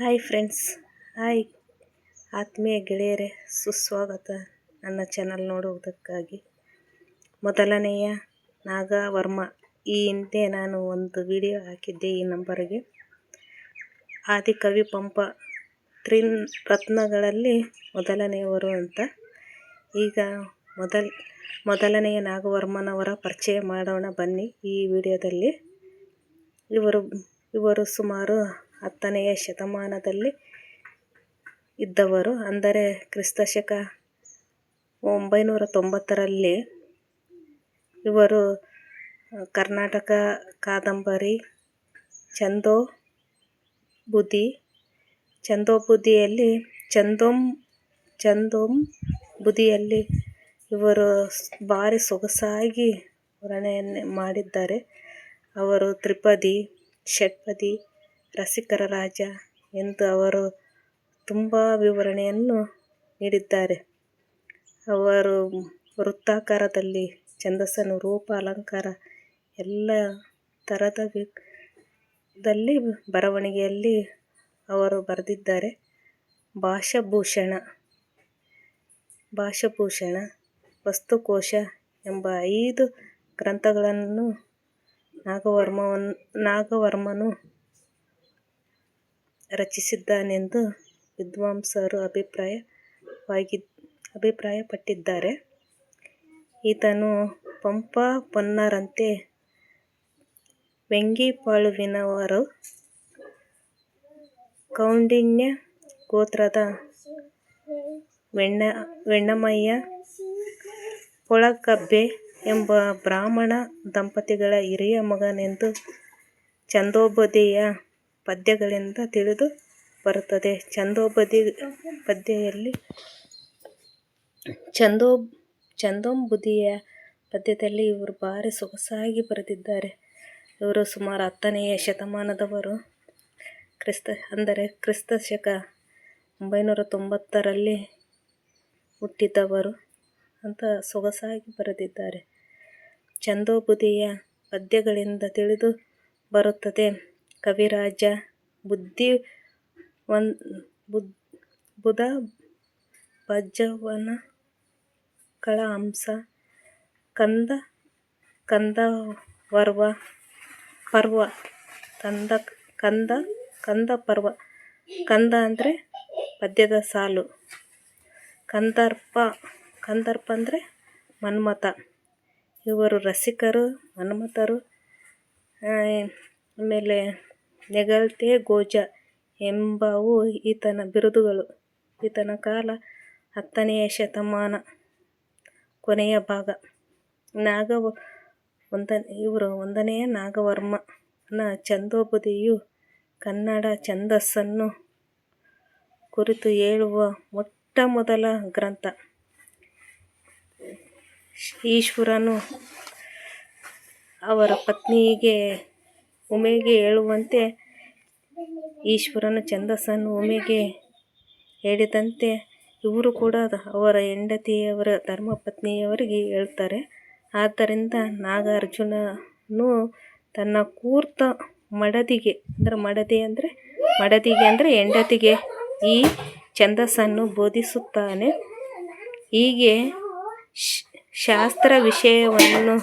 Hi friends, hi ಆತ್ಮೀಯ ಗೆಳೆಯರೇ, ಸುಸ್ವಾಗತ ನನ್ನ ಚಾನಲ್ ನೋಡುವುದಕ್ಕಾಗಿ. ಮೊದಲನೆಯ ನಾಗವರ್ಮ. ಈ ಹಿಂದೆ ನಾನು ಒಂದು ವಿಡಿಯೋ ಹಾಕಿದ್ದೆ ಈ ನಂಬರಿಗೆ. ಆದಿಕವಿ ಪಂಪ ತ್ರಿರತ್ನಗಳಲ್ಲಿ ಮೊದಲನೆಯವರು ಅಂತ. ಈಗ ಮೊದಲನೆಯ ನಾಗವರ್ಮನವರ ಪರಿಚಯ ಮಾಡೋಣ ಬನ್ನಿ ಈ ವಿಡಿಯೋದಲ್ಲಿ. ಇವರು ಸುಮಾರು 10ನೇ ಶತಮಾನದಲ್ಲಿ ಇದ್ದವರು. ಅಂದರೆ ಕ್ರಿಸ್ತಶಕ 990ರಲ್ಲಿ ಇವರು ಕರ್ನಾಟಕ ಕಾದಂಬರಿ ಚಂದೋಂಬುದಿಯಲ್ಲಿ ಇವರು ಭಾರಿ ಸೊಗಸಾಗಿ ವರ್ಣನೆಯನ್ನು ಮಾಡಿದ್ದಾರೆ. ಅವರು ತ್ರಿಪದಿ, ಷಟ್ಪದಿ, ರಸಿಕರ ರಾಜ ಎಂದು ಅವರು ತುಂಬ ವಿವರಣೆಯನ್ನು ನೀಡಿದ್ದಾರೆ. ಅವರು ವೃತ್ತಾಕಾರದಲ್ಲಿ ಛಂದಸ್ಸನ್ನು, ರೂಪ, ಅಲಂಕಾರ ಎಲ್ಲ ಥರದಲ್ಲಿ ಬರವಣಿಗೆಯಲ್ಲಿ ಅವರು ಬರೆದಿದ್ದಾರೆ. ಭಾಷಾಭೂಷಣ, ವಸ್ತುಕೋಶ ಎಂಬ 5 ಗ್ರಂಥಗಳನ್ನು ನಾಗವರ್ಮನು ರಚಿಸಿದ್ದಾನೆಂದು ವಿದ್ವಾಂಸರು ಅಭಿಪ್ರಾಯಪಟ್ಟಿದ್ದಾರೆ. ಈತನು ಪಂಪ ಪೊನ್ನರಂತೆ ವೆಂಗಿಪಾಳುವಿನವರು, ಕೌಂಡಿನ್ಯ ಗೋತ್ರದ ವೆಣ್ಣಮಯ್ಯ ಪೊಳಗಬ್ಬೆ ಎಂಬ ಬ್ರಾಹ್ಮಣ ದಂಪತಿಗಳ ಹಿರಿಯ ಮಗನೆಂದು ಛಂದೋಂಬುದಿಯ ಪದ್ಯಗಳಿಂದ ತಿಳಿದು ಬರುತ್ತದೆ. ಛಂದೋಂಬುದಿಯ ಪದ್ಯದಲ್ಲಿ ಇವರು ಭಾರಿ ಸೊಗಸಾಗಿ ಬರೆದಿದ್ದಾರೆ. ಇವರು ಸುಮಾರು 10ನೇ ಶತಮಾನದವರು. ಕ್ರಿಸ್ತಶಕ 990ರಲ್ಲಿ ಹುಟ್ಟಿದವರು ಅಂತ ಸೊಗಸಾಗಿ ಬರೆದಿದ್ದಾರೆ. ಛಂದೋಂಬುದಿಯ ಪದ್ಯಗಳಿಂದ ತಿಳಿದು ಬರುತ್ತದೆ. ಕವಿರಾಜ, ಬುಧಬಜ್ಜವನ, ಕಳಹಂಸ, ಕಂದಪರ್ವ. ಕಂದ ಅಂದರೆ ಪದ್ಯದ ಸಾಲು. ಕಂದರ್ಪ ಅಂದರೆ ಮನ್ಮಥ. ಇವರು ರಸಿಕರು, ಮನ್ಮಥರು. ಆಮೇಲೆ ನೆಗಳ್ತೆ, ಗೋಜ ಎಂಬವು ಈತನ ಬಿರುದುಗಳು. ಈತನ ಕಾಲ 10ನೇ ಶತಮಾನ ಕೊನೆಯ ಭಾಗ. ಇವರು 1ನೇ ನಾಗವರ್ಮನ ಛಂದೋಂಬುದಿಯು ಕನ್ನಡ ಛಂದಸ್ಸನ್ನು ಕುರಿತು ಹೇಳುವ ಮೊಟ್ಟಮೊದಲ ಗ್ರಂಥ. ಈಶ್ವರನು ಅವರ ಪತ್ನಿ ಉಮೆಗೆ ಹೇಳುವಂತೆ, ಈಶ್ವರನು ಛಂದಸ್ಸನ್ನು ಉಮೆಗೆ ಹೇಳಿದಂತೆ ಇವರು ಕೂಡ ಅವರ ಹೆಂಡತಿಯವರ ಧರ್ಮಪತ್ನಿಯವರಿಗೆ ಹೇಳುತ್ತಾರೆ. ಆದ್ದರಿಂದ ನಾಗಾರ್ಜುನನು ತನ್ನ ಕೂರ್ತ ಮಡದಿಗೆ ಅಂದರೆ ಹೆಂಡತಿಗೆ ಈ ಛಂದಸ್ಸನ್ನು ಬೋಧಿಸುತ್ತಾನೆ. ಹೀಗೆ ಶಾಸ್ತ್ರ ವಿಷಯವನ್ನು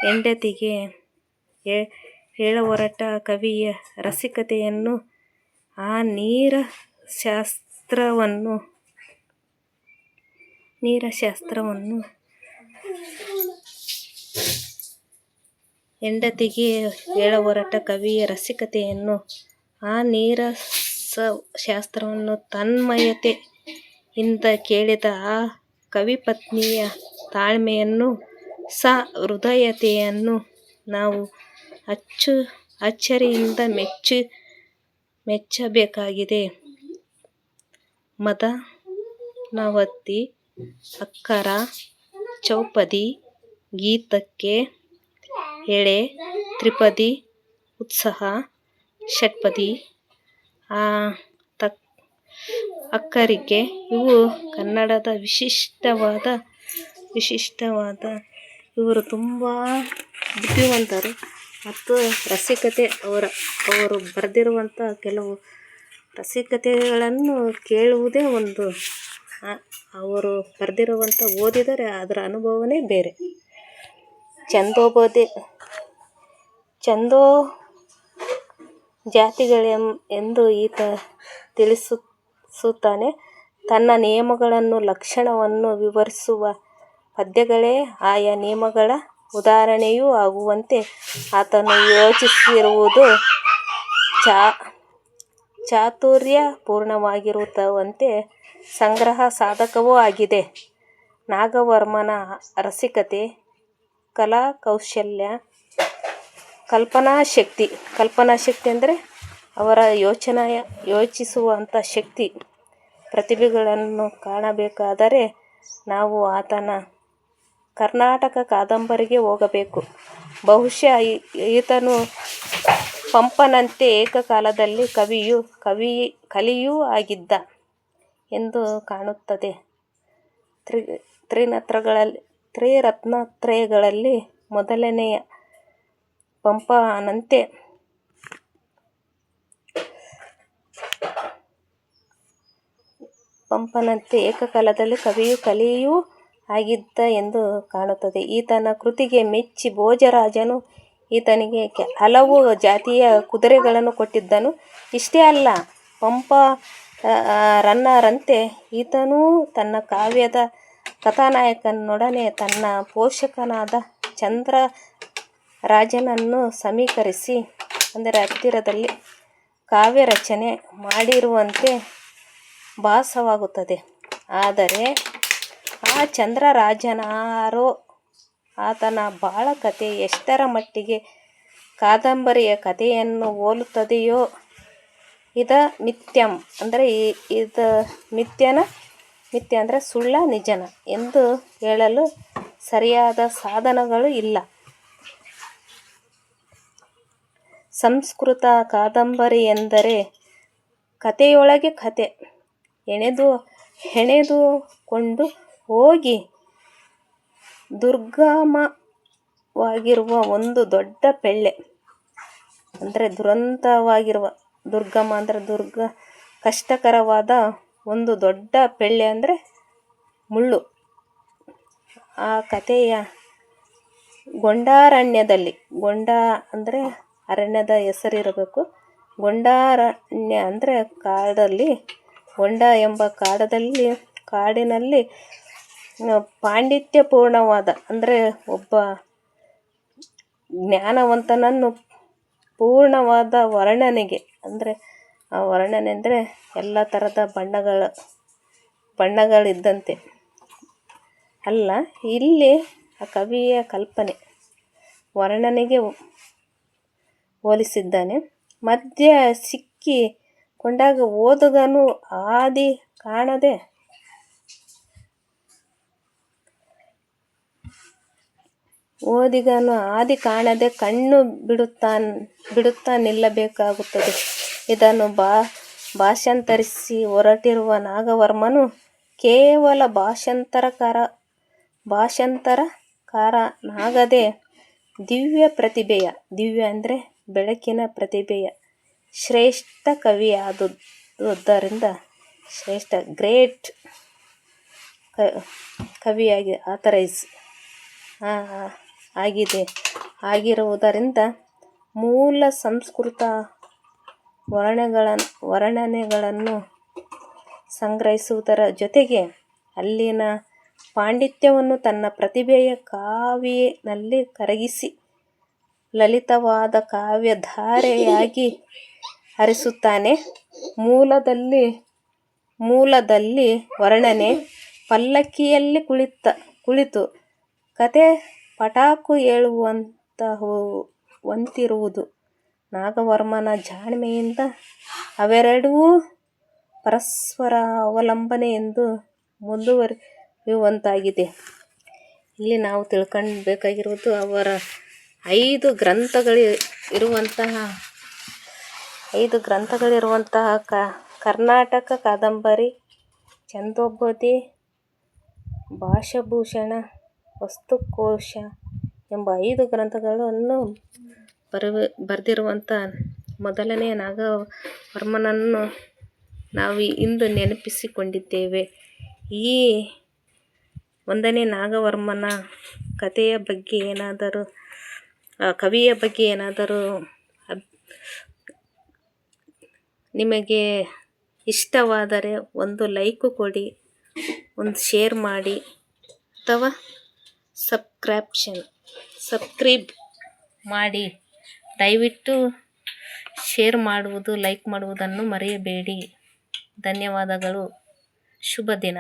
ಹೆಂಡತಿಗೆ ಹೇಳಹೊರಟ ಕವಿಯ ರಸಿಕತೆಯನ್ನು, ಆ ನೀರಶಾಸ್ತ್ರವನ್ನು ಹೆಂಡತಿಗೆ ಹೇಳಹೊರಟ ಕವಿಯ ರಸಿಕತೆಯನ್ನು, ಆ ನೀರಸಶಾಸ್ತ್ರವನ್ನು ತನ್ಮಯತೆಯಿಂದ ಕೇಳಿದ ಆ ಕವಿಪತ್ನಿಯ ತಾಳ್ಮೆಯನ್ನು, ಸಹೃದಯತೆಯನ್ನು ನಾವು ಅಚ್ಚರಿಯಿಂದ ಮೆಚ್ಚಬೇಕಾಗಿದೆ. ಮದನಾವತಿ, ಅಕ್ಕರ, ಚೌಪದಿ, ಗೀತಕ್ಕೆ, ಎಳೆ, ತ್ರಿಪದಿ, ಉತ್ಸಾಹ, ಷಟ್ಪದಿ, ಅಕ್ಕರಿಕೆ ಇವು ಕನ್ನಡದ ವಿಶಿಷ್ಟವಾದ. ಇವರು ತುಂಬ ಬುದ್ಧಿವಂತರು ಮತ್ತು ರಸಿಕತೆ. ಅವರು ಬರೆದಿರುವಂಥ ಕೆಲವು ರಸಿಕತೆಗಳನ್ನು ಕೇಳುವುದೇ ಒಂದು ಅವರು ಬರೆದಿರುವಂಥ ಓದಿದರೆ ಅದರ ಅನುಭವನೇ ಬೇರೆ. ಛಂದೋ ಜಾತಿಗಳೆಂದು ಈತ ತಿಳಿಸುತ್ತಾನೆ. ತನ್ನ ನಿಯಮಗಳನ್ನು ಲಕ್ಷಣವನ್ನು ವಿವರಿಸುವ ಪದ್ಯಗಳೇ ಆಯಾ ನಿಯಮಗಳ ಉದಾಹರಣೆಯೂ ಆಗುವಂತೆ ಆತನು ಯೋಚಿಸಿರುವುದು ಚಾತುರ್ಯಪೂರ್ಣವಾಗಿರುವಂತೆ ಸಂಗ್ರಹ ಸಾಧಕವೂ ಆಗಿದೆ. ನಾಗವರ್ಮನ ರಸಿಕತೆ, ಕಲಾಕೌಶಲ್ಯ, ಕಲ್ಪನಾಶಕ್ತಿ ಅಂದರೆ ಅವರ ಯೋಚಿಸುವಂಥ ಶಕ್ತಿ, ಪ್ರತಿಭೆಗಳನ್ನು ಕಾಣಬೇಕಾದರೆ ನಾವು ಆತನ ಕರ್ನಾಟಕ ಕಾದಂಬರಿಗೆ ಹೋಗಬೇಕು. ಬಹುಶಃ ಈತನು ಪಂಪನಂತೆ ಏಕಕಾಲದಲ್ಲಿ ಕಲಿಯೂ ಆಗಿದ್ದ ಎಂದು ಕಾಣುತ್ತದೆ. ತ್ರಿರತ್ನತ್ರಯಗಳಲ್ಲಿ ಮೊದಲನೆಯ ಪಂಪನಂತೆ ಏಕಕಾಲದಲ್ಲಿ ಕಲಿಯೂ ಆಗಿದ್ದ ಎಂದು ಕಾಣುತ್ತದೆ. ಈತನ ಕೃತಿಗೆ ಮೆಚ್ಚಿ ಭೋಜರಾಜನು ಈತನಿಗೆ ಹಲವು ಜಾತಿಯ ಕುದುರೆಗಳನ್ನು ಕೊಟ್ಟಿದ್ದನು. ಇಷ್ಟೇ ಅಲ್ಲ, ಪಂಪರನ್ನರಂತೆ ಈತನೂ ತನ್ನ ಕಾವ್ಯದ ಕಥಾನಾಯಕನೊಡನೆ ತನ್ನ ಪೋಷಕನಾದ ಚಂದ್ರರಾಜನನ್ನು ಸಮೀಕರಿಸಿ ಹತ್ತಿರದಲ್ಲಿ ಕಾವ್ಯ ರಚನೆ ಮಾಡಿರುವಂತೆ ಭಾಸವಾಗುತ್ತದೆ. ಆದರೆ ಆ ಚಂದ್ರರಾಜನಾರೋ, ಆತನ ಬಾಳಕಥೆ ಎಷ್ಟರ ಮಟ್ಟಿಗೆ ಕಾದಂಬರಿಯ ಕಥೆಯನ್ನು ಹೋಲುತ್ತದೆಯೋ ಇದ ಮಿಥ್ಯ ಸುಳ್ಳ ನಿಜನ ಎಂದು ಹೇಳಲು ಸರಿಯಾದ ಸಾಧನಗಳು ಇಲ್ಲ. ಸಂಸ್ಕೃತ ಕಾದಂಬರಿಯೆಂದರೆ ಕಥೆಯೊಳಗೆ ಕಥೆ ಹೆಣೆದುಕೊಂಡು ಹೋಗಿ ದುರ್ಗಮವಾಗಿರುವ ಒಂದು ದೊಡ್ಡ ಪೆಳ್ಳೆ, ಕಷ್ಟಕರವಾದ ಒಂದು ದೊಡ್ಡ ಪೆಳ್ಳೆ ಮುಳ್ಳು. ಆ ಕಥೆಯ ಗೊಂಡಾರಣ್ಯದಲ್ಲಿ, ಅರಣ್ಯದ ಹೆಸರಿರಬೇಕು, ಗೊಂಡಾರಣ್ಯ ಕಾಡಲ್ಲಿ, ಗೊಂಡ ಎಂಬ ಕಾಡಿನಲ್ಲಿ ಪಾಂಡಿತ್ಯಪೂರ್ಣವಾದ ಒಬ್ಬ ಜ್ಞಾನವಂತನನ್ನು ಪೂರ್ಣವಾದ ವರ್ಣನೆಗೆ, ಆ ವರ್ಣನೆ ಎಲ್ಲ ಥರದ ಬಣ್ಣಗಳಿದ್ದಂತೆ ಅಲ್ಲ, ಇಲ್ಲಿ ಆ ಕವಿಯ ಕಲ್ಪನೆ ವರ್ಣನೆಗೆ ಹೋಲಿಸಿದ್ದಾನೆ. ಮಧ್ಯ ಸಿಕ್ಕಿ ಕೊಂಡಾಗ ಓದುಗನು ಆದಿ ಕಾಣದೆ ಕಣ್ಣು ಬಿಡುತ್ತಾ ನಿಲ್ಲಬೇಕಾಗುತ್ತದೆ. ಇದನ್ನು ಭಾಷಾಂತರಿಸಿ ಹೊರಟಿರುವ ನಾಗವರ್ಮನು ಕೇವಲ ಭಾಷಾಂತರಕಾರನಾಗದೆ ದಿವ್ಯ ಬೆಳಕಿನ ಪ್ರತಿಭೆಯ ಶ್ರೇಷ್ಠ ಕವಿಯಾದುದರಿಂದ ಗ್ರೇಟ್ ಕವಿಯಾಗಿ ಆಗಿರುವುದರಿಂದ ಮೂಲ ಸಂಸ್ಕೃತ ವರ್ಣನೆಗಳನ್ನು ಸಂಗ್ರಹಿಸುವುದರ ಜೊತೆಗೆ ಅಲ್ಲಿನ ಪಾಂಡಿತ್ಯವನ್ನು ತನ್ನ ಪ್ರತಿಭೆಯ ಕಾವಿನಲ್ಲಿ ಕರಗಿಸಿ ಲಲಿತವಾದ ಕಾವ್ಯಧಾರೆಯಾಗಿ ಹರಿಸುತ್ತಾನೆ. ಮೂಲದಲ್ಲಿ ವರ್ಣನೆ ಪಲ್ಲಕ್ಕಿಯಲ್ಲಿ ಕುಳಿತು ಕತೆ ಪಟಾಕು ಹೇಳುವಂತಿರುವುದು ನಾಗವರ್ಮನ ಜಾಣ್ಮೆಯಿಂದ ಅವೆರಡೂ ಪರಸ್ಪರ ಅವಲಂಬನೆಯಿಂದ ಮುಂದುವರಿಯುವಂತಾಗಿದೆ. ಇಲ್ಲಿ ನಾವು ತಿಳ್ಕೊಳ್ಬೇಕಾಗಿರುವುದು ಅವರ 5 ಗ್ರಂಥಗಳಿರುವಂತಹ ಕರ್ನಾಟಕ ಕಾದಂಬರಿ, ಛಂದೋಪದಿ, ಭಾಷಾಭೂಷಣ, ವಸ್ತುಕೋಶ ಎಂಬ 5 ಗ್ರಂಥಗಳನ್ನು ಬರೆದಿರುವಂಥ ಮೊದಲನೆಯ ನಾಗವರ್ಮನನ್ನು ನಾವು ಇಂದು ನೆನಪಿಸಿಕೊಂಡಿದ್ದೇವೆ. ಈ 1ನೇ ನಾಗವರ್ಮನ ಕಥೆಯ ಬಗ್ಗೆ ಏನಾದರೂ ಕವಿಯ ಬಗ್ಗೆ ಏನಾದರೂ ನಿಮಗೆ ಇಷ್ಟವಾದರೆ ಒಂದು ಲೈಕು ಕೊಡಿ, ಒಂದು ಶೇರ್ ಮಾಡಿ ಅಥವಾ ಸಬ್ಸ್ಕ್ರೈಬ್ ಮಾಡಿ. ದಯವಿಟ್ಟು ಶೇರ್ ಮಾಡುವುದು, ಲೈಕ್ ಮಾಡುವುದನ್ನು ಮರೆಯಬೇಡಿ. ಧನ್ಯವಾದಗಳು. ಶುಭ ದಿನ.